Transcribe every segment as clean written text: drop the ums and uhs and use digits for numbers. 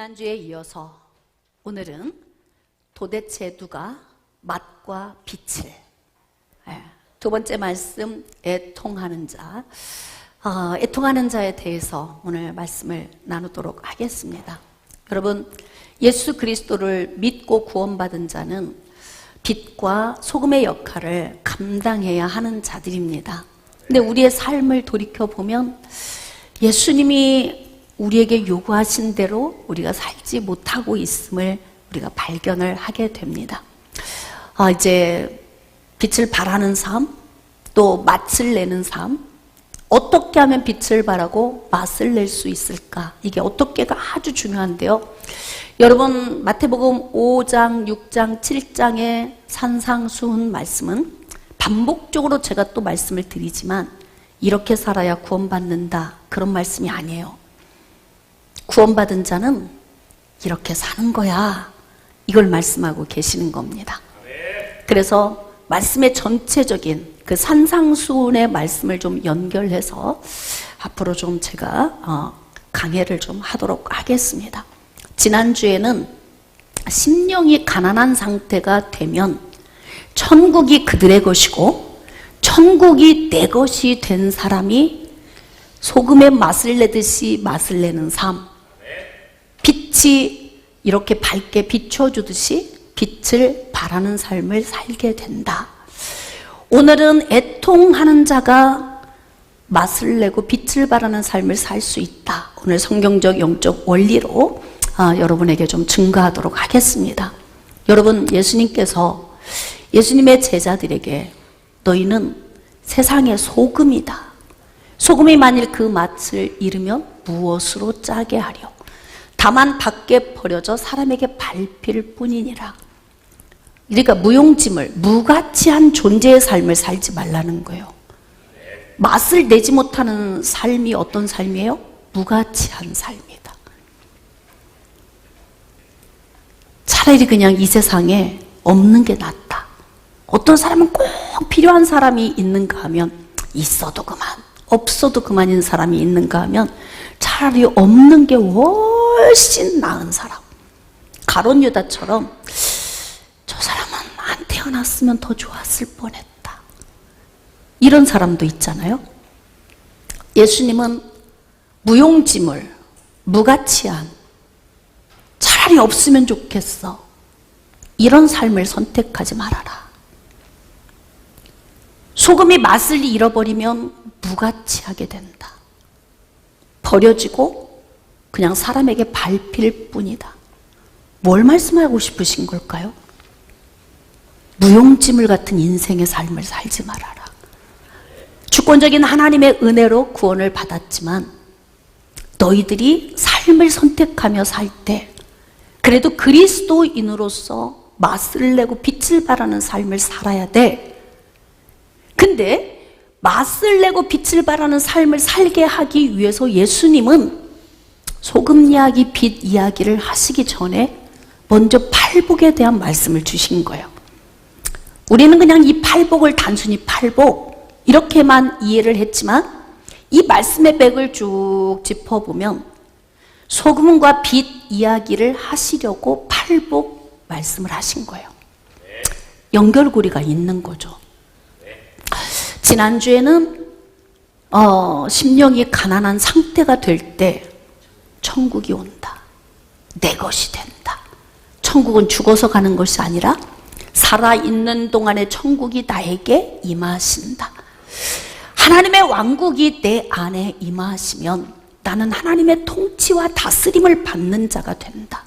지난주에 이어서 오늘은 도대체 누가 맛과 빛을, 두 번째 말씀 애통하는 자, 애통하는 자에 대해서 오늘 말씀을 나누도록 하겠습니다. 여러분, 예수 그리스도를 믿고 구원받은 자는 빛과 소금의 역할을 감당해야 하는 자들입니다. 근데 우리의 삶을 돌이켜보면 예수님이 우리에게 요구하신 대로 우리가 살지 못하고 있음을 우리가 발견을 하게 됩니다. 이제 빛을 발하는 삶, 또 맛을 내는 삶, 어떻게 하면 빛을 발하고 맛을 낼 수 있을까? 이게 어떻게가 아주 중요한데요. 여러분, 마태복음 5장, 6장, 7장의 산상수훈 말씀은 반복적으로 제가 또 말씀을 드리지만 이렇게 살아야 구원받는다, 그런 말씀이 아니에요. 구원받은 자는 이렇게 사는 거야, 이걸 말씀하고 계시는 겁니다. 그래서 말씀의 전체적인 그 산상수훈의 말씀을 좀 연결해서 앞으로 좀 제가 강해를 좀 하도록 하겠습니다. 지난주에는 심령이 가난한 상태가 되면 천국이 그들의 것이고 천국이 내 것이 된 사람이 소금의 맛을 내듯이 맛을 내는 삶, 빛이 이렇게 밝게 비춰주듯이 빛을 발하는 삶을 살게 된다. 오늘은 애통하는 자가 맛을 내고 빛을 발하는 삶을 살 수 있다. 오늘 성경적 영적 원리로 여러분에게 좀 증거하도록 하겠습니다. 여러분, 예수님께서 예수님의 제자들에게 너희는 세상의 소금이다. 소금이 만일 그 맛을 잃으면 무엇으로 짜게 하려? 다만 밖에 버려져 사람에게 밟힐 뿐이니라. 그러니까 무용지물, 무가치한 존재의 삶을 살지 말라는 거예요. 맛을 내지 못하는 삶이 어떤 삶이에요? 무가치한 삶이다. 차라리 그냥 이 세상에 없는 게 낫다. 어떤 사람은 꼭 필요한 사람이 있는가 하면 있어도 그만, 없어도 그만인 사람이 있는가 하면 차라리 없는 게 훨씬 나은 사람. 가룟 유다처럼 저 사람은 안 태어났으면 더 좋았을 뻔했다, 이런 사람도 있잖아요. 예수님은 무용지물, 무가치한, 차라리 없으면 좋겠어, 이런 삶을 선택하지 말아라. 소금이 맛을 잃어버리면 무가치하게 된다. 버려지고 그냥 사람에게 밟힐 뿐이다. 뭘 말씀하고 싶으신 걸까요? 무용지물 같은 인생의 삶을 살지 말아라. 주권적인 하나님의 은혜로 구원을 받았지만 너희들이 삶을 선택하며 살 때 그래도 그리스도인으로서 맛을 내고 빛을 발하는 삶을 살아야 돼. 근데 맛을 내고 빛을 발하는 삶을 살게 하기 위해서 예수님은 소금 이야기, 빛 이야기를 하시기 전에 먼저 팔복에 대한 말씀을 주신 거예요. 우리는 그냥 이 팔복을 단순히 팔복 이렇게만 이해를 했지만 이 말씀의 백을 쭉 짚어보면 소금과 빛 이야기를 하시려고 팔복 말씀을 하신 거예요. 연결고리가 있는 거죠. 지난주에는 심령이 가난한 상태가 될 때 천국이 온다, 내 것이 된다. 천국은 죽어서 가는 것이 아니라 살아있는 동안에 천국이 나에게 임하신다. 하나님의 왕국이 내 안에 임하시면 나는 하나님의 통치와 다스림을 받는 자가 된다.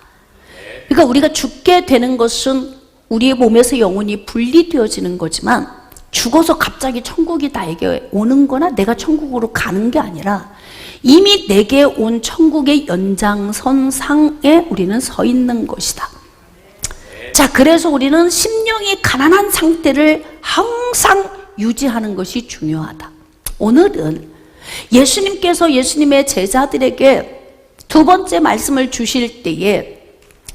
그러니까 우리가 죽게 되는 것은 우리의 몸에서 영혼이 분리되어지는 거지만 죽어서 갑자기 천국이 나에게 오는 거나 내가 천국으로 가는 게 아니라 이미 내게 온 천국의 연장선상에 우리는 서 있는 것이다. 자, 그래서 우리는 심령이 가난한 상태를 항상 유지하는 것이 중요하다. 오늘은 예수님께서 예수님의 제자들에게 두 번째 말씀을 주실 때에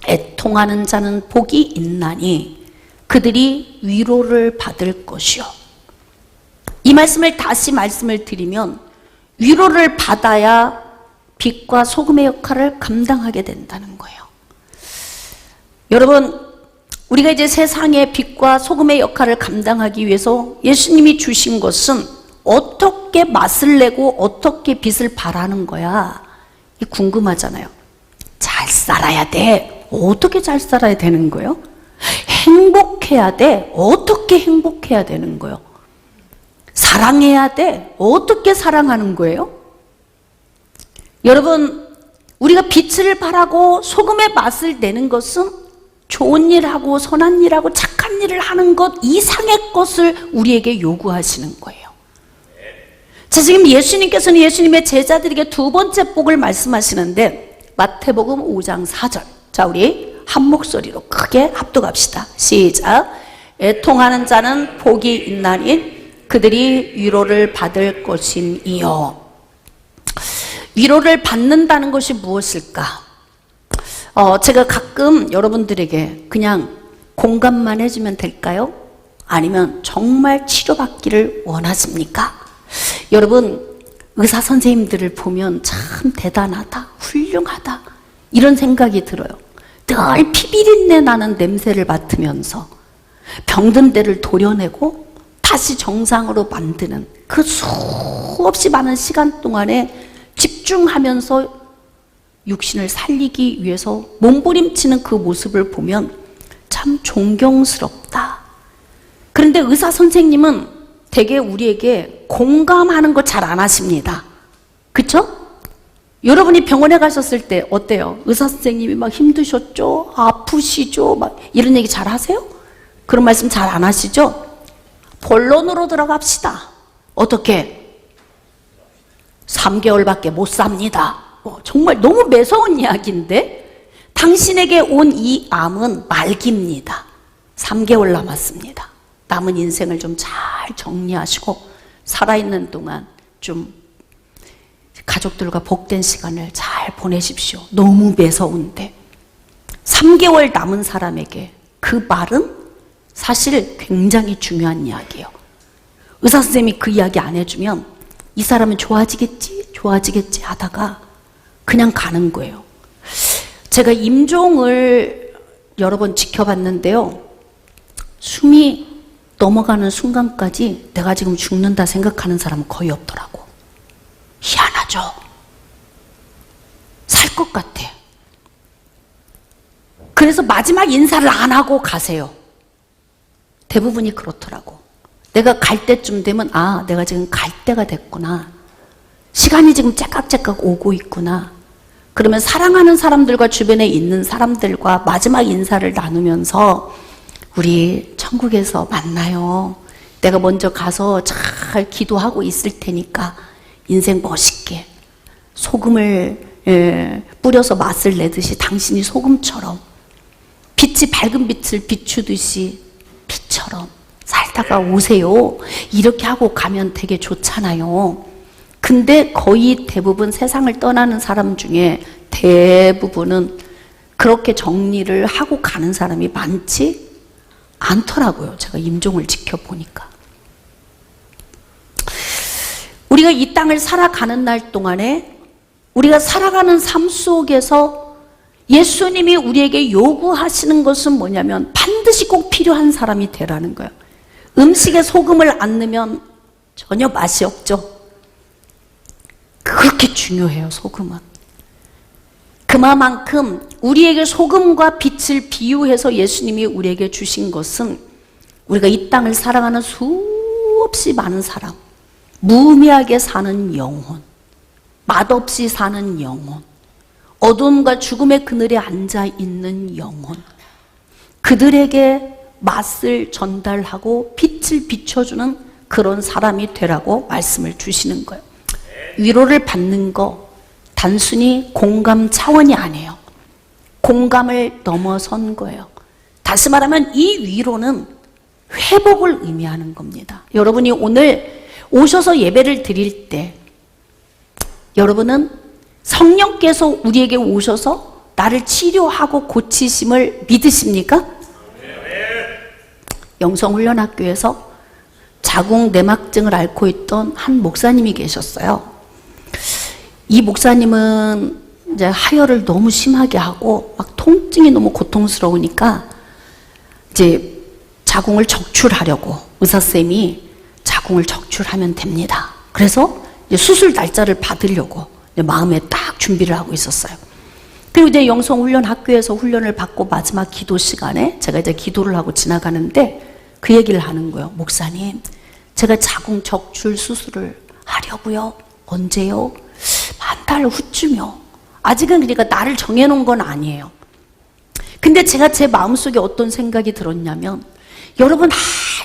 애통하는 자는 복이 있나니 그들이 위로를 받을 것이요. 이 말씀을 다시 말씀을 드리면 위로를 받아야 빛과 소금의 역할을 감당하게 된다는 거예요. 여러분, 우리가 이제 세상의 빛과 소금의 역할을 감당하기 위해서 예수님이 주신 것은 어떻게 맛을 내고 어떻게 빛을 발하는 거야? 이게 궁금하잖아요. 잘 살아야 돼. 어떻게 잘 살아야 되는 거예요? 행복해야 돼. 어떻게 행복해야 되는 거예요? 사랑해야 돼. 어떻게 사랑하는 거예요? 여러분, 우리가 빛을 발하고 소금의 맛을 내는 것은 좋은 일하고 선한 일하고 착한 일을 하는 것 이상의 것을 우리에게 요구하시는 거예요. 자, 지금 예수님께서는 예수님의 제자들에게 두 번째 복을 말씀하시는데 마태복음 5장 4절. 자, 우리 한 목소리로 크게 합독합시다. 시작. 애통하는 자는 복이 있나니 그들이 위로를 받을 것임이요. 위로를 받는다는 것이 무엇일까? 제가 가끔 여러분들에게 그냥 공감만 해주면 될까요? 아니면 정말 치료받기를 원하십니까? 여러분, 의사 선생님들을 보면 참 대단하다, 훌륭하다 이런 생각이 들어요. 늘 피비린내 나는 냄새를 맡으면서 병든 데를 도려내고 다시 정상으로 만드는 그 수없이 많은 시간 동안에 집중하면서 육신을 살리기 위해서 몸부림치는 그 모습을 보면 참 존경스럽다. 그런데 의사 선생님은 되게 우리에게 공감하는 거 잘 안 하십니다. 그쵸? 여러분이 병원에 가셨을 때 어때요? 의사 선생님이 막 힘드셨죠? 아프시죠? 막 이런 얘기 잘 하세요? 그런 말씀 잘 안 하시죠? 본론으로 들어갑시다. 어떻게? 3개월밖에 못 삽니다. 정말 너무 매서운 이야기인데 당신에게 온 이 암은 말기입니다. 3개월 남았습니다. 남은 인생을 좀 잘 정리하시고 살아있는 동안 좀 가족들과 복된 시간을 잘 보내십시오. 너무 매서운데 3개월 남은 사람에게 그 말은 사실 굉장히 중요한 이야기예요. 의사 선생님이 그 이야기 안 해주면 이 사람은 좋아지겠지 하다가 그냥 가는 거예요. 제가 임종을 여러 번 지켜봤는데요. 숨이 넘어가는 순간까지 내가 지금 죽는다 생각하는 사람은 거의 없더라고. 희한하죠? 살 것 같아. 그래서 마지막 인사를 안 하고 가세요. 대부분이 그렇더라고. 내가 갈 때쯤 되면 아, 내가 지금 갈 때가 됐구나. 시간이 지금 째깍째깍 오고 있구나. 그러면 사랑하는 사람들과 주변에 있는 사람들과 마지막 인사를 나누면서 우리 천국에서 만나요. 내가 먼저 가서 잘 기도하고 있을 테니까 인생 멋있게 소금을 뿌려서 맛을 내듯이 당신이 소금처럼 빛이 밝은 빛을 비추듯이 빛처럼 살다가 오세요. 이렇게 하고 가면 되게 좋잖아요. 근데 거의 대부분 세상을 떠나는 사람 중에 대부분은 그렇게 정리를 하고 가는 사람이 많지 않더라고요. 제가 임종을 지켜보니까. 우리가 이 땅을 살아가는 날 동안에 우리가 살아가는 삶 속에서 예수님이 우리에게 요구하시는 것은 뭐냐면 반드시 꼭 필요한 사람이 되라는 거예요. 음식에 소금을 안 넣으면 전혀 맛이 없죠. 그렇게 중요해요, 소금은. 그만큼 우리에게 소금과 빛을 비유해서 예수님이 우리에게 주신 것은 우리가 이 땅을 살아가는 수없이 많은 사람, 무의미하게 사는 영혼, 맛없이 사는 영혼, 어둠과 죽음의 그늘에 앉아있는 영혼, 그들에게 맛을 전달하고 빛을 비춰주는 그런 사람이 되라고 말씀을 주시는 거예요. 위로를 받는 거 단순히 공감 차원이 아니에요. 공감을 넘어선 거예요. 다시 말하면 이 위로는 회복을 의미하는 겁니다. 여러분이 오늘 오셔서 예배를 드릴 때 여러분은 성령께서 우리에게 오셔서 나를 치료하고 고치심을 믿으십니까? 영성훈련학교에서 자궁 내막증을 앓고 있던 한 목사님이 계셨어요. 이 목사님은 이제 하혈을 너무 심하게 하고 막 통증이 너무 고통스러우니까 이제 자궁을 적출하려고 의사쌤이 자궁을 적출하면 됩니다. 그래서 이제 수술 날짜를 받으려고 이제 마음에 딱 준비를 하고 있었어요. 그리고 이제 영성훈련 학교에서 훈련을 받고 마지막 기도 시간에 제가 이제 기도를 하고 지나가는데 그 얘기를 하는 거예요. 목사님, 제가 자궁 적출 수술을 하려고요. 언제요? 한 달 후쯤이요. 아직은 그러니까 나를 정해놓은 건 아니에요. 근데 제가 제 마음속에 어떤 생각이 들었냐면, 여러분 할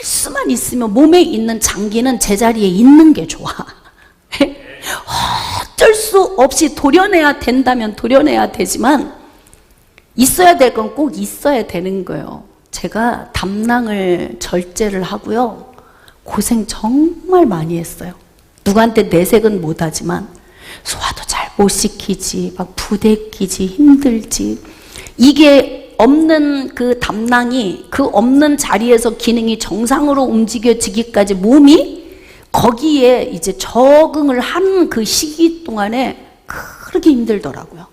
수만 있으면 몸에 있는 장기는 제자리에 있는 게 좋아. 어쩔 수 없이 도려내야 된다면 도려내야 되지만 있어야 될 건 꼭 있어야 되는 거예요. 제가 담낭을 절제를 하고요. 고생 정말 많이 했어요. 누구한테 내색은 못하지만 소화도 잘 못 시키지, 막 부대끼지, 힘들지. 이게 없는 그 담낭이 그 없는 자리에서 기능이 정상으로 움직여지기까지 몸이 거기에 이제 적응을 한 그 시기 동안에 그렇게 힘들더라고요.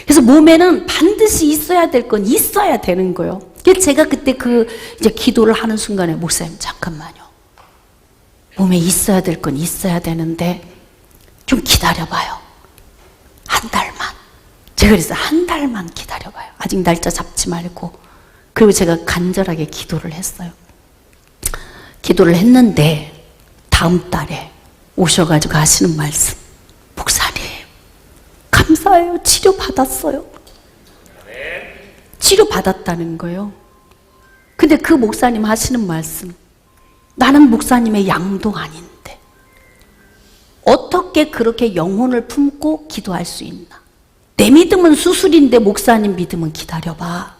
그래서 몸에는 반드시 있어야 될 건 있어야 되는 거예요. 그래서 제가 그때 그 이제 기도를 하는 순간에 목사님 잠깐만요. 몸에 있어야 될 건 있어야 되는데 좀 기다려봐요. 한 달만. 제가 그래서 한 달만 기다려봐요. 아직 날짜 잡지 말고. 그리고 제가 간절하게 기도를 했어요. 기도를 했는데 다음 달에 오셔가지고 하시는 말씀. 목사님, 감사해요. 치료받았어요. 치료받았다는 거예요. 근데 그 목사님 하시는 말씀. 나는 목사님의 양도 아닌데 어떻게 그렇게 영혼을 품고 기도할 수 있나? 내 믿음은 수술인데 목사님 믿음은 기다려봐.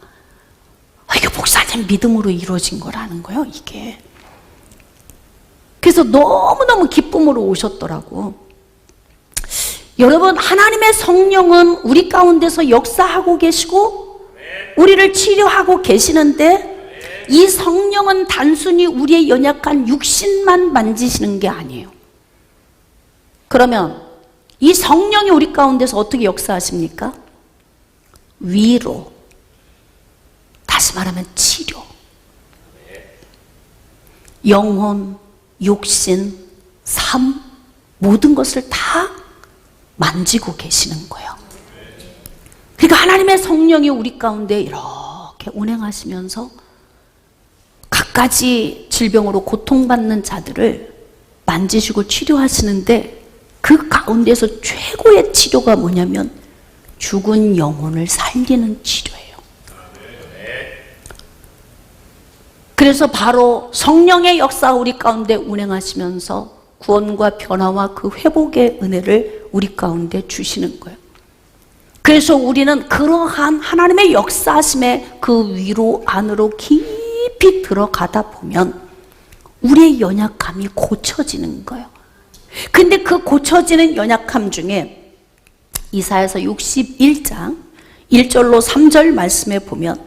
이게 목사님 믿음으로 이루어진 거라는 거예요, 이게. 그래서 너무너무 기쁨으로 오셨더라고. 여러분, 하나님의 성령은 우리 가운데서 역사하고 계시고 우리를 치료하고 계시는데 이 성령은 단순히 우리의 연약한 육신만 만지시는 게 아니에요. 그러면 이 성령이 우리 가운데서 어떻게 역사하십니까? 위로, 다시 말하면 치료, 영혼, 육신, 삶, 모든 것을 다 만지고 계시는 거예요. 그러니까 하나님의 성령이 우리 가운데 이렇게 운행하시면서 갖가지 질병으로 고통받는 자들을 만지시고 치료하시는데 그 가운데서 최고의 치료가 뭐냐면 죽은 영혼을 살리는 치료예요. 그래서 바로 성령의 역사 우리 가운데 운행하시면서 구원과 변화와 그 회복의 은혜를 우리 가운데 주시는 거예요. 그래서 우리는 그러한 하나님의 역사하심의 그 위로 안으로 깊이 들어가다 보면 우리의 연약함이 고쳐지는 거예요. 근데 그 고쳐지는 연약함 중에 이사야서 61장 1절로 3절 말씀에 보면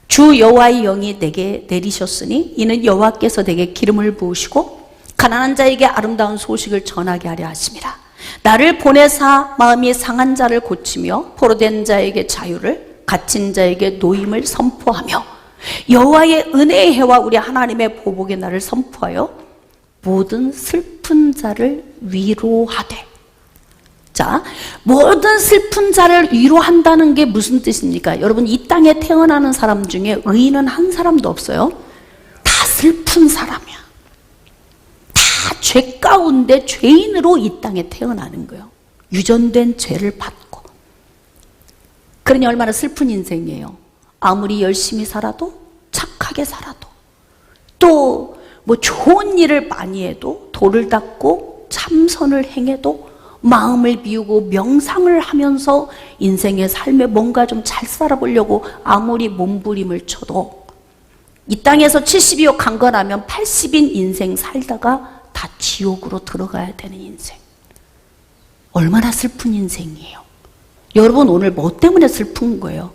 주 여호와의 영이 내게 내리셨으니 이는 여호와께서 내게 기름을 부으시고 가난한 자에게 아름다운 소식을 전하게 하려 하심이라. 나를 보내사 마음이 상한 자를 고치며 포로된 자에게 자유를, 갇힌 자에게 노임을 선포하며 여호와의 은혜의 해와 우리 하나님의 보복의 날을 선포하여 모든 슬픈 자를 위로하되. 자, 모든 슬픈 자를 위로한다는 게 무슨 뜻입니까? 여러분, 이 땅에 태어나는 사람 중에 의인은 한 사람도 없어요. 다 슬픈 사람이야. 다 죄 가운데 죄인으로 이 땅에 태어나는 거예요. 유전된 죄를 받고. 그러니 얼마나 슬픈 인생이에요. 아무리 열심히 살아도, 착하게 살아도, 또 뭐 좋은 일을 많이 해도, 돌을 닦고 참선을 행해도, 마음을 비우고 명상을 하면서 인생의 삶에 뭔가 좀 잘 살아보려고 아무리 몸부림을 쳐도 이 땅에서 70이요 강건하면 80인 인생 살다가 다 지옥으로 들어가야 되는 인생. 얼마나 슬픈 인생이에요. 여러분, 오늘 뭐 때문에 슬픈 거예요?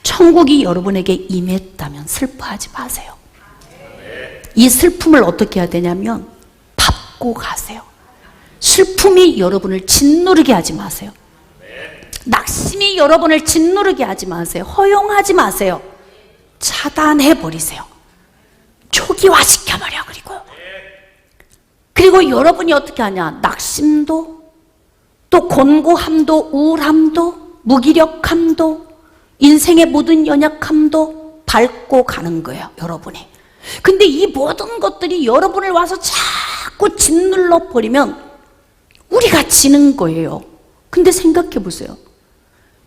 천국이 여러분에게 임했다면 슬퍼하지 마세요. 이 슬픔을 어떻게 해야 되냐면 밟고 가세요. 슬픔이 여러분을 짓누르게 하지 마세요. 낙심이 여러분을 짓누르게 하지 마세요. 허용하지 마세요. 차단해 버리세요. 초기화시켜버려. 그리고 여러분이 어떻게 하냐? 낙심도, 또 곤고함도, 우울함도, 무기력함도, 인생의 모든 연약함도 밟고 가는 거예요, 여러분이. 근데 이 모든 것들이 여러분을 와서 자꾸 짓눌러 버리면 우리가 지는 거예요. 근데 생각해 보세요.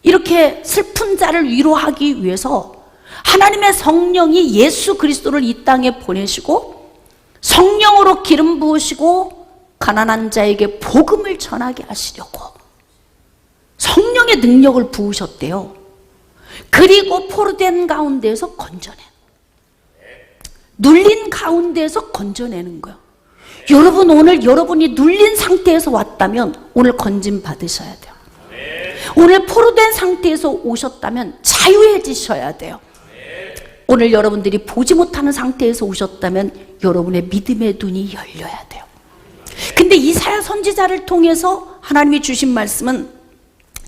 이렇게 슬픈 자를 위로하기 위해서 하나님의 성령이 예수 그리스도를 이 땅에 보내시고 성령으로 기름 부으시고 가난한 자에게 복음을 전하게 하시려고 성령의 능력을 부으셨대요. 그리고 포로된 가운데에서 건져내, 눌린 가운데에서 건져내는 거예요. 여러분, 오늘 여러분이 눌린 상태에서 왔다면 오늘 건짐 받으셔야 돼요. 오늘 포로된 상태에서 오셨다면 자유해지셔야 돼요. 오늘 여러분들이 보지 못하는 상태에서 오셨다면 여러분의 믿음의 눈이 열려야 돼요. 근데 이사야 선지자를 통해서 하나님이 주신 말씀은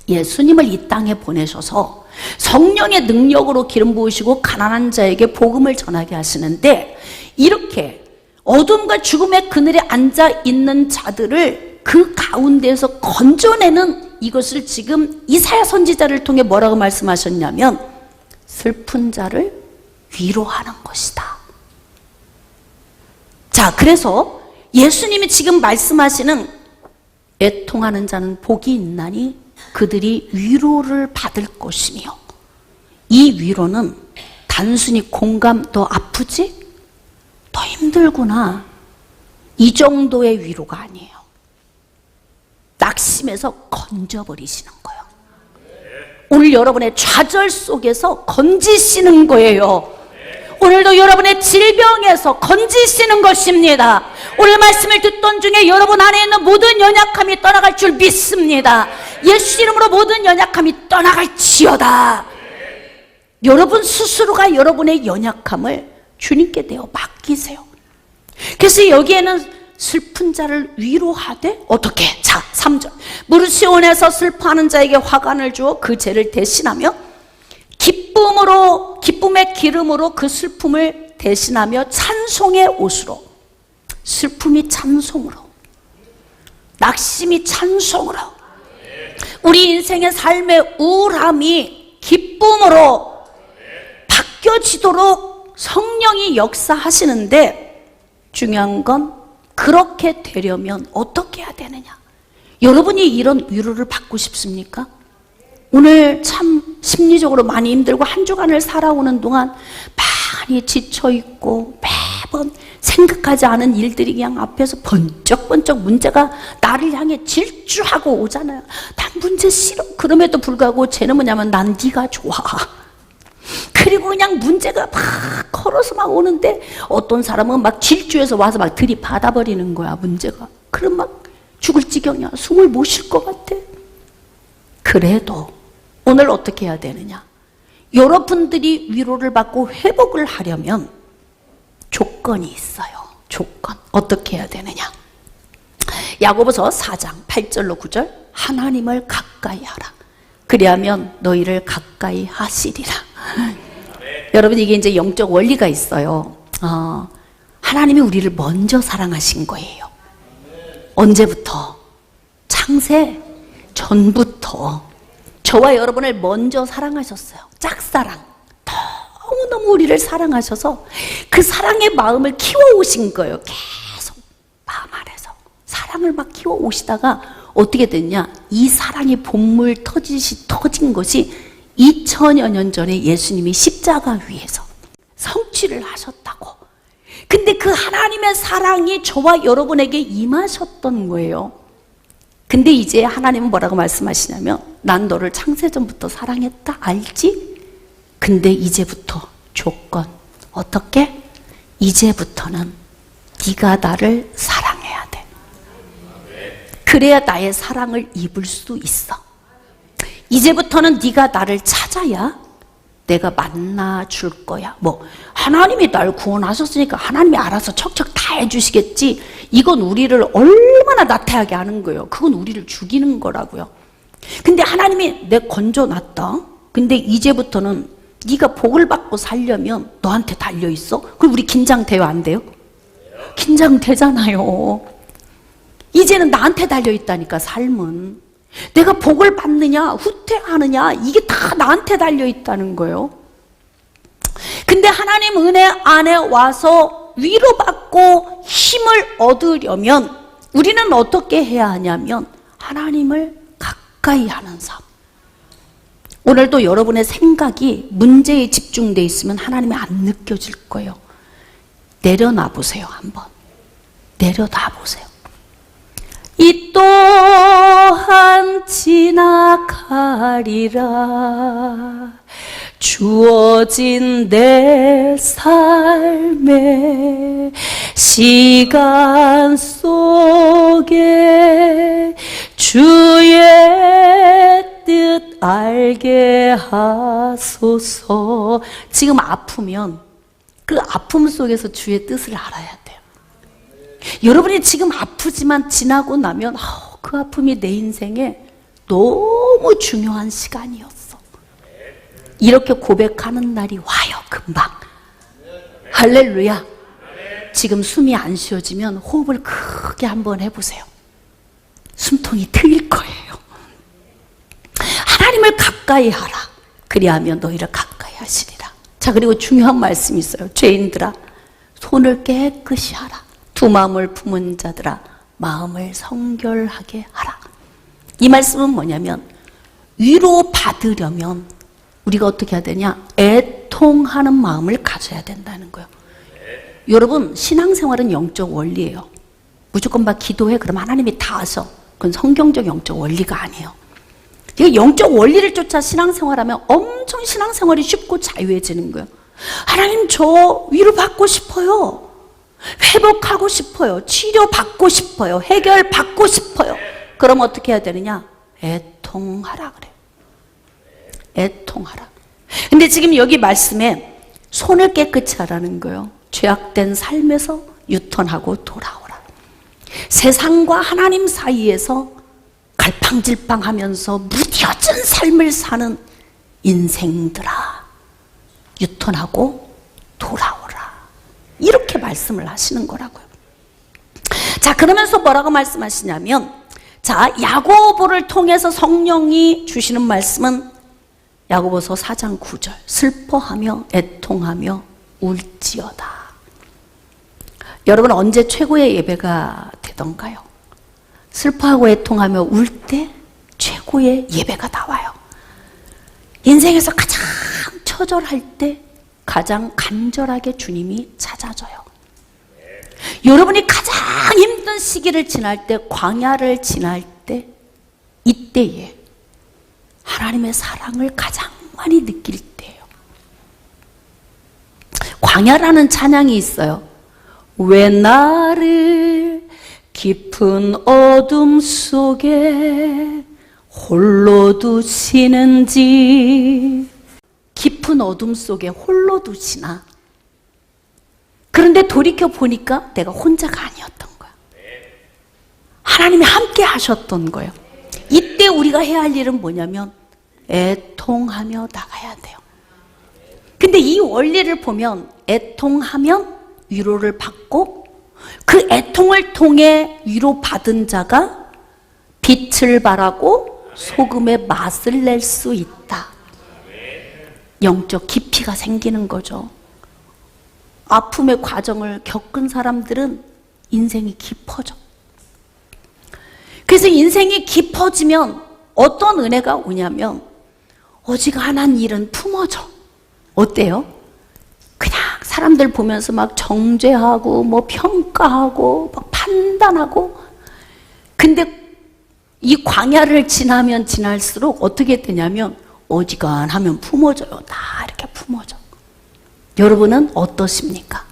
예수님을 이 땅에 보내셔서 성령의 능력으로 기름 부으시고 가난한 자에게 복음을 전하게 하시는데, 이렇게 어둠과 죽음의 그늘에 앉아 있는 자들을 그 가운데에서 건져내는 이것을 지금 이사야 선지자를 통해 뭐라고 말씀하셨냐면 슬픈 자를 위로하는 것이다. 자, 그래서 예수님이 지금 말씀하시는 애통하는 자는 복이 있나니 그들이 위로를 받을 것이며, 이 위로는 단순히 공감, 너 아프지? 너 힘들구나, 이 정도의 위로가 아니에요. 낙심에서 건져버리시는 거예요. 오늘 여러분의 좌절 속에서 건지시는 거예요. 오늘도 여러분의 질병에서 건지시는 것입니다. 오늘 말씀을 듣던 중에 여러분 안에 있는 모든 연약함이 떠나갈 줄 믿습니다. 예수 이름으로 모든 연약함이 떠나갈지어다. 여러분 스스로가 여러분의 연약함을 주님께 대어 맡기세요. 그래서 여기에는 슬픈 자를 위로하되 어떻게? 자, 3절. 무릇 시온에서 슬퍼하는 자에게 화관을 주어 그 죄를 대신하며 기쁨의 기름으로 그 슬픔을 대신하며 찬송의 옷으로, 슬픔이 찬송으로, 낙심이 찬송으로, 우리 인생의 삶의 우울함이 기쁨으로 바뀌어지도록 성령이 역사하시는데, 중요한 건 그렇게 되려면 어떻게 해야 되느냐? 여러분이 이런 위로를 받고 싶습니까? 오늘 참 심리적으로 많이 힘들고 한 주간을 살아오는 동안 많이 지쳐있고 매번 생각하지 않은 일들이 그냥 앞에서 번쩍번쩍 문제가 나를 향해 질주하고 오잖아요. 난 문제 싫어. 그럼에도 불구하고 쟤는 뭐냐면 난 네가 좋아. 그리고 그냥 문제가 막 걸어서 막 오는데 어떤 사람은 막 질주해서 와서 막 들이받아버리는 거야, 문제가. 그럼 막 죽을 지경이야. 숨을 못 쉴 것 같아. 그래도 오늘 어떻게 해야 되느냐? 여러분들이 위로를 받고 회복을 하려면 조건이 있어요. 조건. 어떻게 해야 되느냐? 야고보서 4장 8절로 9절. 하나님을 가까이 하라. 그리하면 너희를 가까이 하시리라. 여러분, 이게 이제 영적 원리가 있어요. 하나님이 우리를 먼저 사랑하신 거예요. 언제부터? 창세 전부터 저와 여러분을 먼저 사랑하셨어요. 짝사랑. 너무너무 우리를 사랑하셔서 그 사랑의 마음을 키워오신 거예요. 계속 마음 안에서 사랑을 막 키워오시다가 어떻게 됐냐? 이 사랑의 본물 터진 것이 2000여 년 전에 예수님이 십자가 위에서 성취를 하셨다고. 근데 그 하나님의 사랑이 저와 여러분에게 임하셨던 거예요. 근데 이제 하나님은 뭐라고 말씀하시냐면, 난 너를 창세전부터 사랑했다, 알지? 근데 이제부터 조건. 어떻게? 이제부터는 네가 나를 사랑해야 돼. 그래야 나의 사랑을 입을 수 있어. 이제부터는 네가 나를 찾아야 내가 만나 줄 거야. 뭐 하나님이 날 구원하셨으니까 하나님이 알아서 척척 다 해주시겠지. 이건 우리를 얼마나 나태하게 하는 거예요. 그건 우리를 죽이는 거라고요. 근데 하나님이 내 건져놨다. 근데 이제부터는 네가 복을 받고 살려면 너한테 달려있어? 그럼 우리 긴장돼요, 안 돼요? 긴장되잖아요. 이제는 나한테 달려있다니까, 삶은. 내가 복을 받느냐 후퇴하느냐 이게 다 나한테 달려있다는 거예요. 근데 하나님 은혜 안에 와서 위로받고 힘을 얻으려면 우리는 어떻게 해야 하냐면 하나님을 가까이 하는 삶. 오늘도 여러분의 생각이 문제에 집중되어 있으면 하나님이 안 느껴질 거예요. 내려놔 보세요. 한번 내려놔 보세요. 이 또한 지나가리라. 주어진 내 삶의 시간 속에 주의 뜻 알게 하소서. 지금 아프면 그 아픔 속에서 주의 뜻을 알아야 돼요. 여러분이 지금 아프지만 지나고 나면 그 아픔이 내 인생에 너무 중요한 시간이었어. 이렇게 고백하는 날이 와요. 금방. 할렐루야. 지금 숨이 안 쉬어지면 호흡을 크게 한번 해보세요. 숨통이 트일 거예요. 하나님을 가까이 하라. 그리하면 너희를 가까이 하시리라. 자, 그리고 중요한 말씀이 있어요. 죄인들아 손을 깨끗이 하라. 두 마음을 품은 자들아 마음을 성결하게 하라. 이 말씀은 뭐냐면 위로 받으려면 우리가 어떻게 해야 되냐? 애통하는 마음을 가져야 된다는 거예요. 여러분, 신앙생활은 영적 원리예요. 무조건 막 기도해 그러면 하나님이 다 하셔. 그건 성경적 영적 원리가 아니에요. 영적 원리를 쫓아 신앙생활하면 엄청 신앙생활이 쉽고 자유해지는 거예요. 하나님, 저 위로받고 싶어요. 회복하고 싶어요. 치료받고 싶어요. 해결받고 싶어요. 그럼 어떻게 해야 되느냐? 애통하라 그래요. 애통하라. 근데 지금 여기 말씀에 손을 깨끗이 하라는 거예요. 죄악된 삶에서 유턴하고 돌아오라. 세상과 하나님 사이에서 갈팡질팡하면서 무뎌진 삶을 사는 인생들아 유턴하고 돌아오라. 이렇게 말씀을 하시는 거라고요. 자, 그러면서 뭐라고 말씀하시냐면, 자, 야고보를 통해서 성령이 주시는 말씀은 야고보서 4장 9절 슬퍼하며 애통하며 울지어다. 여러분, 언제 최고의 예배가 되던가요? 슬퍼하고 애통하며 울 때 최고의 예배가 나와요. 인생에서 가장 처절할 때 가장 간절하게 주님이 찾아줘요. 여러분이 가장 힘든 시기를 지날 때, 광야를 지날 때, 이때에 하나님의 사랑을 가장 많이 느낄 때예요. 광야라는 찬양이 있어요. 왜 나를 깊은 어둠 속에 홀로 두시는지. 깊은 어둠 속에 홀로 두시나. 그런데 돌이켜 보니까 내가 혼자가 아니었던 거야. 하나님이 함께 하셨던 거예요. 이때 우리가 해야 할 일은 뭐냐면 애통하며 나가야 돼요. 근데 이 원리를 보면 애통하면 위로를 받고, 그 애통을 통해 위로받은 자가 빛을 발하고 소금의 맛을 낼 수 있다. 영적 깊이가 생기는 거죠. 아픔의 과정을 겪은 사람들은 인생이 깊어져. 그래서 인생이 깊어지면 어떤 은혜가 오냐면 어지간한 일은 품어져. 어때요? 그냥 사람들 보면서 막 정죄하고 뭐 평가하고 막 판단하고. 근데 이 광야를 지나면 지날수록 어떻게 되냐면 어지간하면 품어져요. 다 이렇게 품어져. 여러분은 어떠십니까?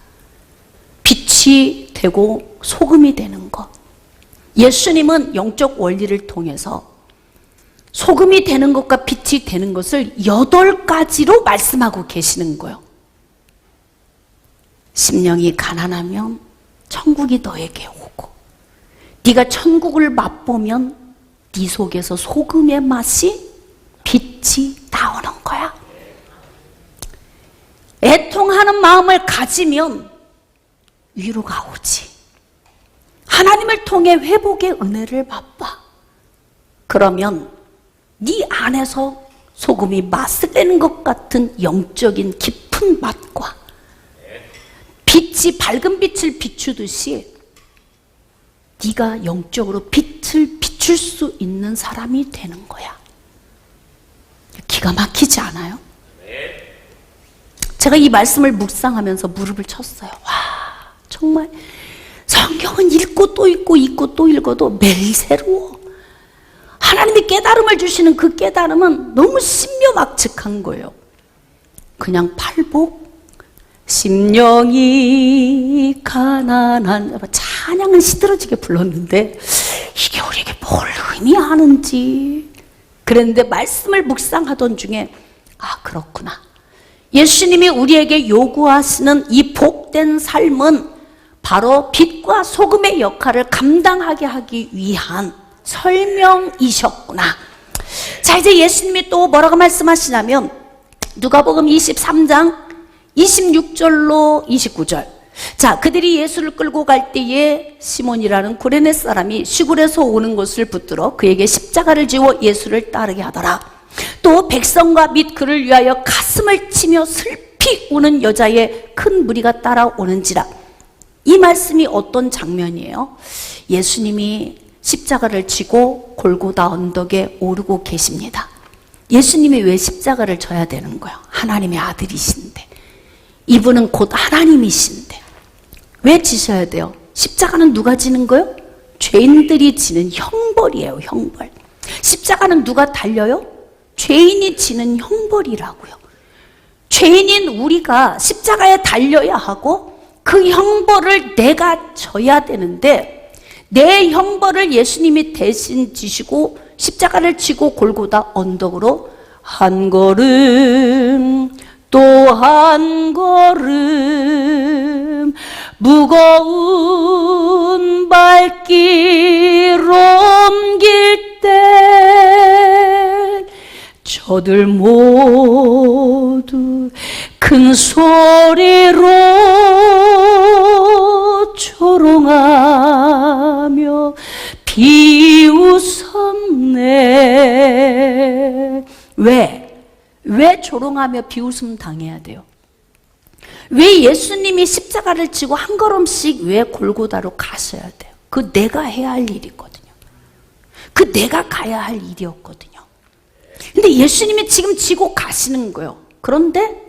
빛이 되고 소금이 되는 것. 예수님은 영적 원리를 통해서 소금이 되는 것과 빛이 되는 것을 8가지로 말씀하고 계시는 거예요. 심령이 가난하면 천국이 너에게 오고 네가 천국을 맛보면 네 속에서 소금의 맛이 빛이 나오는 거야. 애통하는 마음을 가지면 위로가 오지. 하나님을 통해 회복의 은혜를 맛봐. 그러면 네 안에서 소금이 맛을 내는 것 같은 영적인 깊은 맛과 빛이 밝은 빛을 비추듯이 네가 영적으로 빛을 비출 수 있는 사람이 되는 거야. 기가 막히지 않아요? 제가 이 말씀을 묵상하면서 무릎을 쳤어요. 와, 정말 성경은 읽고 또 읽고 읽고 또 읽어도 매일 새로워. 하나님이 깨달음을 주시는 그 깨달음은 너무 신묘막측한 거예요. 그냥 팔복, 심령이 가난한, 찬양은 시들어지게 불렀는데 이게 우리에게 뭘 의미하는지 그랬는데 말씀을 묵상하던 중에 아, 그렇구나. 예수님이 우리에게 요구하시는 이 복된 삶은 바로 빛과 소금의 역할을 감당하게 하기 위한 설명이셨구나. 자, 이제 예수님이 또 뭐라고 말씀하시냐면 누가복음 23장 26절로 29절. 자, 그들이 예수를 끌고 갈 때에 시몬이라는 구레네 사람이 시골에서 오는 것을 붙들어 그에게 십자가를 지워 예수를 따르게 하더라. 또 백성과 및 그를 위하여 가슴을 치며 슬피 우는 여자의 큰 무리가 따라오는지라. 이 말씀이 어떤 장면이에요? 예수님이 십자가를 지고 골고다 언덕에 오르고 계십니다. 예수님이 왜 십자가를 져야 되는 거예요? 하나님의 아들이신데, 이분은 곧 하나님이신데 왜 지셔야 돼요? 십자가는 누가 지는 거예요? 죄인들이 지는 형벌이에요. 형벌. 십자가는 누가 달려요? 죄인이 지는 형벌이라고요. 죄인인 우리가 십자가에 달려야 하고 그 형벌을 내가 져야 되는데 내 형벌을 예수님이 대신 지시고 십자가를 지고 골고다 언덕으로 한 걸음 또 한 걸음 무거운 발길 옮길 때 저들 모두 큰 소리로 조롱하며 비웃었네. 왜 조롱하며 비웃음 당해야 돼요? 왜 예수님이 십자가를 지고 한 걸음씩 왜 골고다로 가셔야 돼요? 그 내가 해야 할 일이거든요. 그 내가 가야 할 일이었거든요. 근데 예수님이 지금 지고 가시는 거예요. 그런데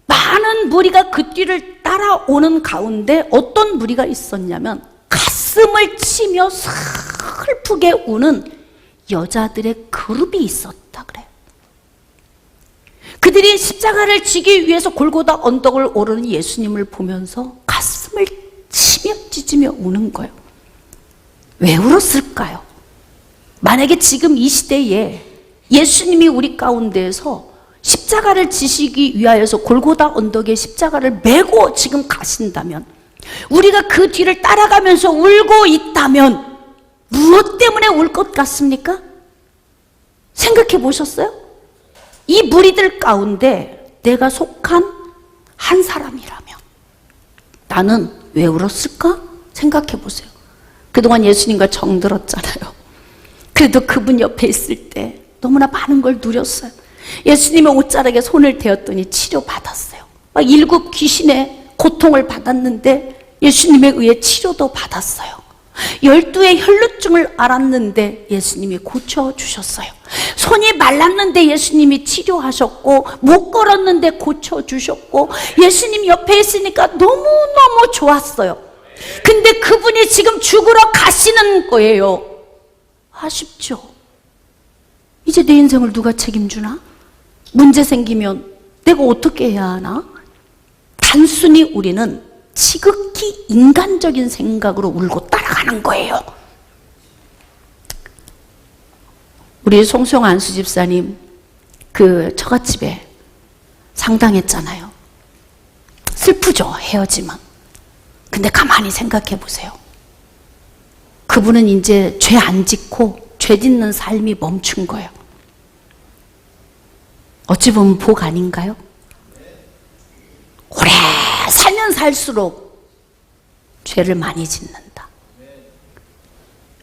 많은 무리가 그 뒤를 따라오는 가운데 어떤 무리가 있었냐면 가슴을 치며 슬프게 우는 여자들의 그룹이 있었다 그래요. 그들이 십자가를 지기 위해서 골고다 언덕을 오르는 예수님을 보면서 가슴을 치며 찢으며 우는 거예요. 왜 울었을까요? 만약에 지금 이 시대에 예수님이 우리 가운데에서 십자가를 지시기 위하여서 골고다 언덕에 십자가를 메고 지금 가신다면, 우리가 그 뒤를 따라가면서 울고 있다면 무엇 때문에 울 것 같습니까? 생각해 보셨어요? 이 무리들 가운데 내가 속한 한 사람이라면 나는 왜 울었을까? 생각해 보세요. 그동안 예수님과 정들었잖아요. 그래도 그분 옆에 있을 때 너무나 많은 걸 누렸어요. 예수님의 옷자락에 손을 대었더니 치료받았어요. 막 일곱 귀신의 고통을 받았는데 예수님에 의해 치료도 받았어요. 12의 혈루증을 앓았는데 예수님이 고쳐주셨어요. 손이 말랐는데 예수님이 치료하셨고, 못 걸었는데 고쳐주셨고, 예수님 옆에 있으니까 너무너무 좋았어요. 근데 그분이 지금 죽으러 가시는 거예요. 아쉽죠? 이제 내 인생을 누가 책임주나? 문제 생기면 내가 어떻게 해야 하나? 단순히 우리는 지극히 인간적인 생각으로 울고 따라가는 거예요. 우리 송수영 안수 집사님 그 처갓집에 상당했잖아요. 슬프죠, 헤어짐은. 근데 가만히 생각해 보세요. 그분은 이제 죄 안 짓고 죄 짓는 삶이 멈춘 거예요. 어찌 보면 복 아닌가요? 오래 살면 살수록 죄를 많이 짓는다.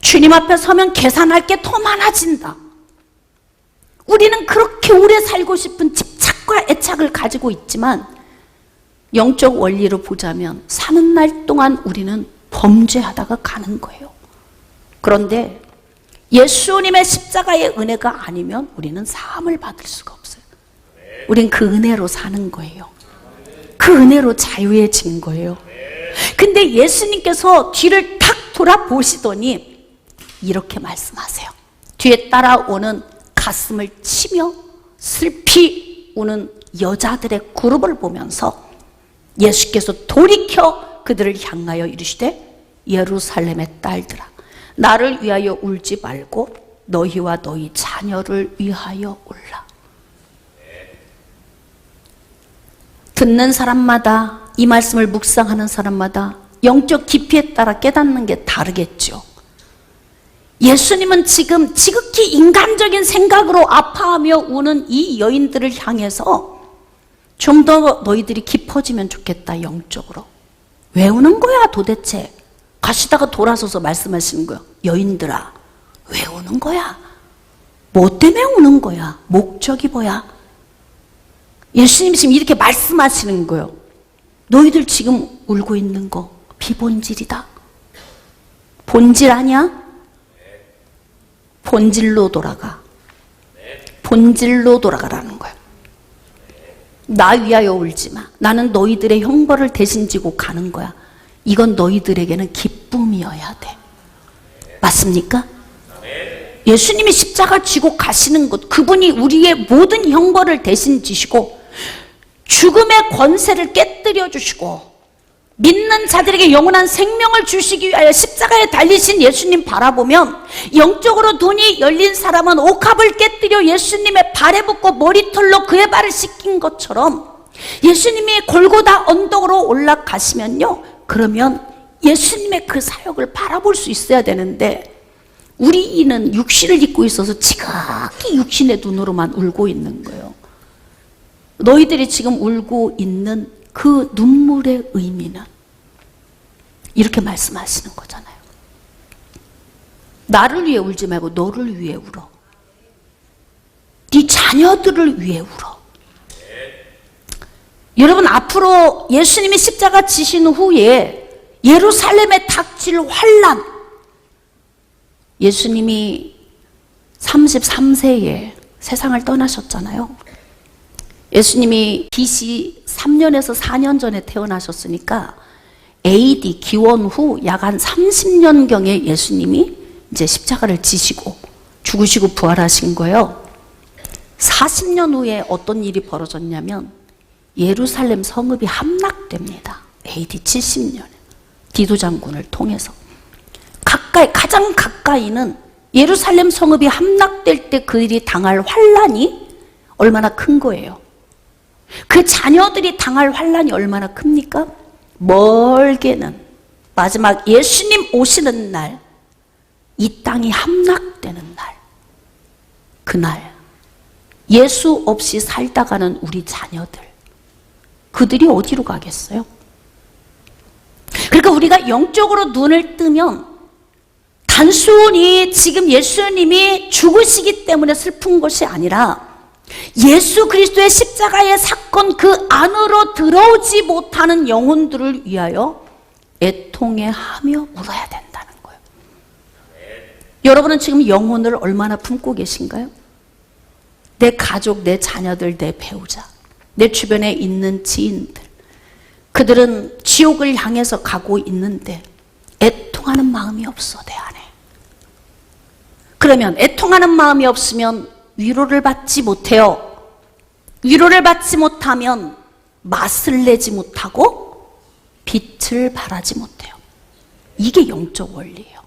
주님 앞에 서면 계산할 게 더 많아진다. 우리는 그렇게 오래 살고 싶은 집착과 애착을 가지고 있지만 영적 원리로 보자면 사는 날 동안 우리는 범죄하다가 가는 거예요. 그런데 예수님의 십자가의 은혜가 아니면 우리는 사함을 받을 수가 없어요. 우린 그 은혜로 사는 거예요. 그 은혜로 자유해진 거예요. 근데 예수님께서 뒤를 탁 돌아보시더니 이렇게 말씀하세요. 뒤에 따라오는 가슴을 치며 슬피 우는 여자들의 그룹을 보면서 예수께서 돌이켜 그들을 향하여 이르시되 예루살렘의 딸들아 나를 위하여 울지 말고 너희와 너희 자녀를 위하여 울라. 듣는 사람마다 이 말씀을 묵상하는 사람마다 영적 깊이에 따라 깨닫는 게 다르겠죠. 예수님은 지금 지극히 인간적인 생각으로 아파하며 우는 이 여인들을 향해서 좀 더 너희들이 깊어지면 좋겠다, 영적으로. 왜 우는 거야 도대체? 가시다가 돌아서서 말씀하시는 거예요. 여인들아, 왜 우는 거야? 뭐 때문에 우는 거야? 목적이 뭐야? 예수님이 지금 이렇게 말씀하시는 거예요. 너희들 지금 울고 있는 거 비본질이다. 본질 아니야? 본질로 돌아가. 본질로 돌아가라는 거예요. 나 위하여 울지 마. 나는 너희들의 형벌을 대신 지고 가는 거야. 이건 너희들에게는 기쁨이어야 돼. 맞습니까? 예수님이 십자가 지고 가시는 것, 그분이 우리의 모든 형벌을 대신 지시고 죽음의 권세를 깨뜨려 주시고 믿는 자들에게 영원한 생명을 주시기 위하여 십자가에 달리신 예수님 바라보면 영적으로 눈이 열린 사람은 옥합을 깨뜨려 예수님의 발에 붙고 머리털로 그의 발을 씻긴 것처럼 예수님이 골고다 언덕으로 올라가시면요, 그러면 예수님의 그 사역을 바라볼 수 있어야 되는데 우리는 육신을 입고 있어서 지극히 육신의 눈으로만 울고 있는 거예요. 너희들이 지금 울고 있는 그 눈물의 의미는 이렇게 말씀하시는 거잖아요. 나를 위해 울지 말고 너를 위해 울어. 네 자녀들을 위해 울어. 여러분, 앞으로 예수님이 십자가 지신 후에 예루살렘에 닥칠 환난, 예수님이 33세에 세상을 떠나셨잖아요. 예수님이 BC 3년에서 4년 전에 태어나셨으니까 AD 기원 후 약 한 30년경에 예수님이 이제 십자가를 지시고 죽으시고 부활하신 거예요. 40년 후에 어떤 일이 벌어졌냐면 예루살렘 성읍이 함락됩니다. AD 70년에 디도 장군을 통해서. 가장 가까이는 예루살렘 성읍이 함락될 때 그들이 당할 환란이 얼마나 큰 거예요. 그 자녀들이 당할 환란이 얼마나 큽니까? 멀게는 마지막 예수님 오시는 날, 이 땅이 함락되는 날, 그날 예수 없이 살다가는 우리 자녀들, 그들이 어디로 가겠어요? 그러니까 우리가 영적으로 눈을 뜨면 단순히 지금 예수님이 죽으시기 때문에 슬픈 것이 아니라 예수 그리스도의 십자가의 사건 그 안으로 들어오지 못하는 영혼들을 위하여 애통해하며 울어야 된다는 거예요. 여러분은 지금 영혼을 얼마나 품고 계신가요? 내 가족, 내 자녀들, 내 배우자, 내 주변에 있는 지인들, 그들은 지옥을 향해서 가고 있는데 애통하는 마음이 없어, 내 안에. 그러면 애통하는 마음이 없으면 위로를 받지 못해요. 위로를 받지 못하면 맛을 내지 못하고 빛을 발하지 못해요. 이게 영적 원리예요.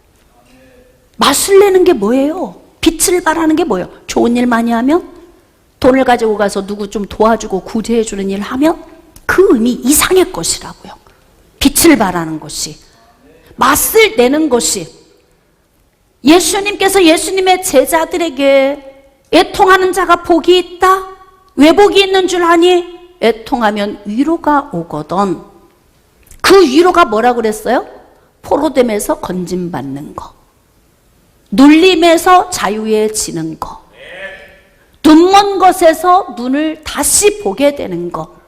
맛을 내는 게 뭐예요? 빛을 발하는 게 뭐예요? 좋은 일 많이 하면, 돈을 가지고 가서 누구 좀 도와주고 구제해 주는 일 하면 그 의미 이상의 것이라고요. 빛을 빛을 발하는 것이, 맛을 내는 것이, 예수님께서 예수님의 제자들에게 애통하는 자가 복이 있다. 왜 복이 있는 줄 아니? 애통하면 위로가 오거든. 그 위로가 뭐라고 그랬어요? 포로됨에서 건짐받는 거, 눌림에서 자유해지는 거, 눈먼 것에서 눈을 다시 보게 되는 것,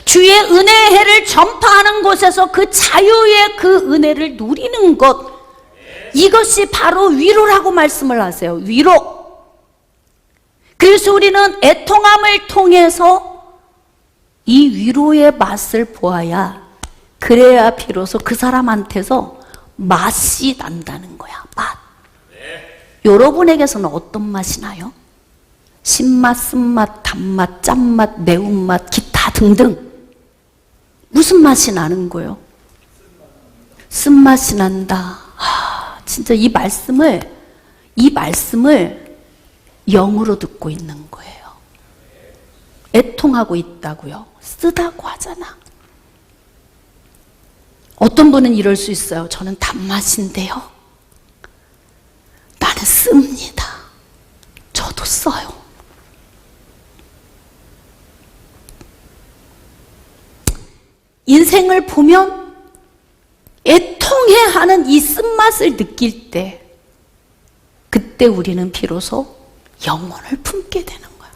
주의 은혜의 해를 전파하는 곳에서 그 자유의 그 은혜를 누리는 것, 이것이 바로 위로라고 말씀을 하세요. 위로. 그래서 우리는 애통함을 통해서 이 위로의 맛을 보아야, 그래야 비로소 그 사람한테서 맛이 난다는 거야. 맛. 여러분에게서는 어떤 맛이 나요? 신맛, 쓴맛, 단맛, 짠맛, 매운맛, 기타 등등. 무슨 맛이 나는 거예요? 쓴맛이 난다. 진짜 이 말씀을 영으로 듣고 있는 거예요. 애통하고 있다고요. 쓰다고 하잖아. 어떤 분은 이럴 수 있어요. 저는 단맛인데요. 나는 씁니다. 저도 써요. 인생을 보면 애통해하는 이 쓴맛을 느낄 때, 그때 우리는 비로소 영혼을 품게 되는 거야.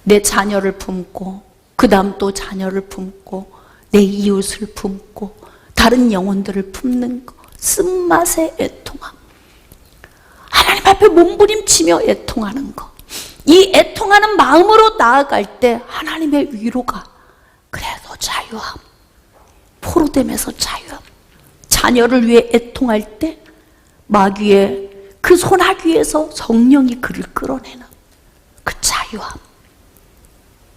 내 자녀를 품고, 그 다음 또 자녀를 품고, 내 이웃을 품고, 다른 영혼들을 품는 거. 쓴맛의 애통함. 하나님 앞에 몸부림치며 애통하는 거. 이 애통하는 마음으로 나아갈 때 하나님의 위로가, 그래도 자유함, 포로됨에서 자유함. 자녀를 위해 애통할 때 마귀의 그 소나귀에서 성령이 그를 끌어내는 그 자유함.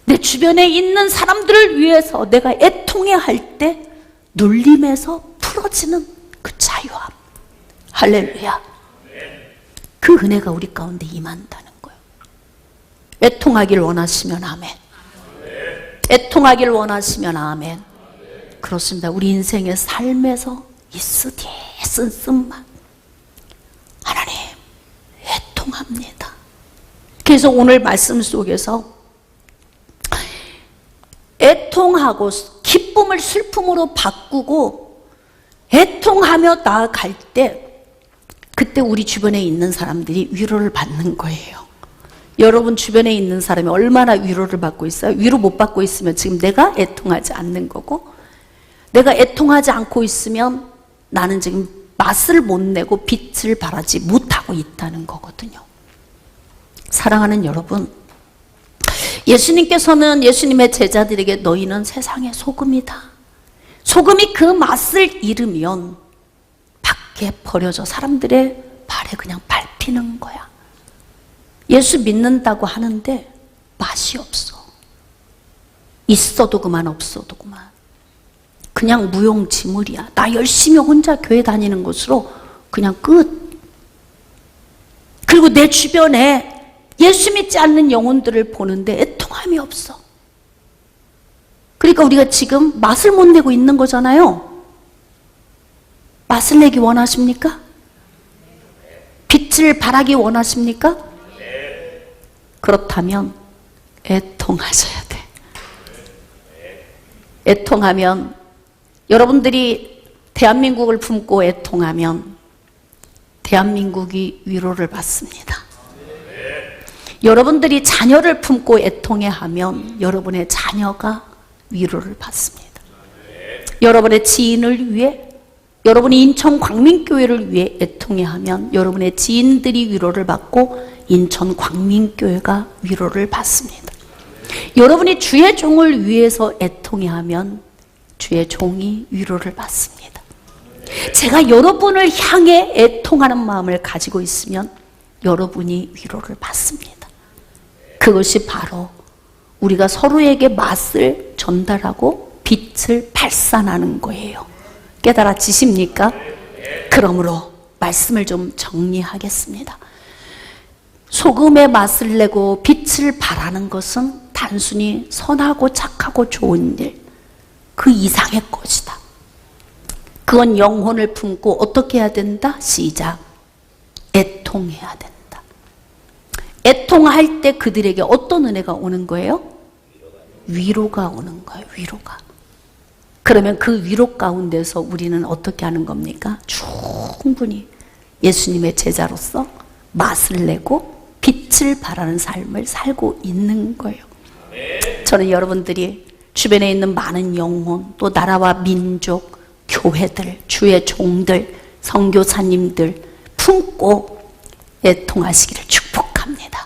내 주변에 있는 사람들을 위해서 내가 애통해 할 때 눌림에서 풀어지는 그 자유함. 할렐루야. 그 은혜가 우리 가운데 임한다는 거예요. 애통하길 원하시면 아멘. 애통하길 원하시면 아멘. 그렇습니다. 우리 인생의 삶에서 이 쓴맛, 하나님 애통합니다. 그래서 오늘 말씀 속에서 애통하고 기쁨을 슬픔으로 바꾸고 애통하며 나아갈 때, 그때 우리 주변에 있는 사람들이 위로를 받는 거예요. 여러분 주변에 있는 사람이 얼마나 위로를 받고 있어요? 위로 못 받고 있으면 지금 내가 애통하지 않는 거고, 내가 애통하지 않고 있으면 나는 지금 맛을 못 내고 빛을 발하지 못하고 있다는 거거든요. 사랑하는 여러분, 예수님께서는 예수님의 제자들에게 너희는 세상의 소금이다. 소금이 그 맛을 잃으면 밖에 버려져 사람들의 발에 그냥 밟히는 거야. 예수 믿는다고 하는데 맛이 없어. 있어도 그만, 없어도 그만. 그냥 무용지물이야. 나 열심히 혼자 교회 다니는 것으로 그냥 끝. 그리고 내 주변에 예수 믿지 않는 영혼들을 보는데 애통함이 없어. 그러니까 우리가 지금 맛을 못 내고 있는 거잖아요. 맛을 내기 원하십니까? 빛을 발하기 원하십니까? 그렇다면 애통하셔야 돼. 애통하면, 여러분들이 대한민국을 품고 애통하면 대한민국이 위로를 받습니다. 여러분들이 자녀를 품고 애통해하면 여러분의 자녀가 위로를 받습니다. 여러분의 지인을 위해, 여러분이 인천 광민교회를 위해 애통해하면 여러분의 지인들이 위로를 받고 인천 광민교회가 위로를 받습니다. 여러분이 주의 종을 위해서 애통해하면 주의 종이 위로를 받습니다. 제가 여러분을 향해 애통하는 마음을 가지고 있으면 여러분이 위로를 받습니다. 그것이 바로 우리가 서로에게 맛을 전달하고 빛을 발산하는 거예요. 깨달아지십니까? 그러므로 말씀을 좀 정리하겠습니다. 소금의 맛을 내고 빛을 발하는 것은 단순히 선하고 착하고 좋은 일, 그 이상의 것이다. 그건 영혼을 품고 어떻게 해야 된다? 시작. 애통해야 된다. 애통할 때 그들에게 어떤 은혜가 오는 거예요? 위로가 오는 거예요. 위로가. 그러면 그 위로 가운데서 우리는 어떻게 하는 겁니까? 충분히 예수님의 제자로서 맛을 내고 빛을 발하는 삶을 살고 있는 거예요. 저는 여러분들이 주변에 있는 많은 영혼, 또 나라와 민족, 교회들, 주의 종들, 선교사님들 품고 애통하시기를 축복합니다.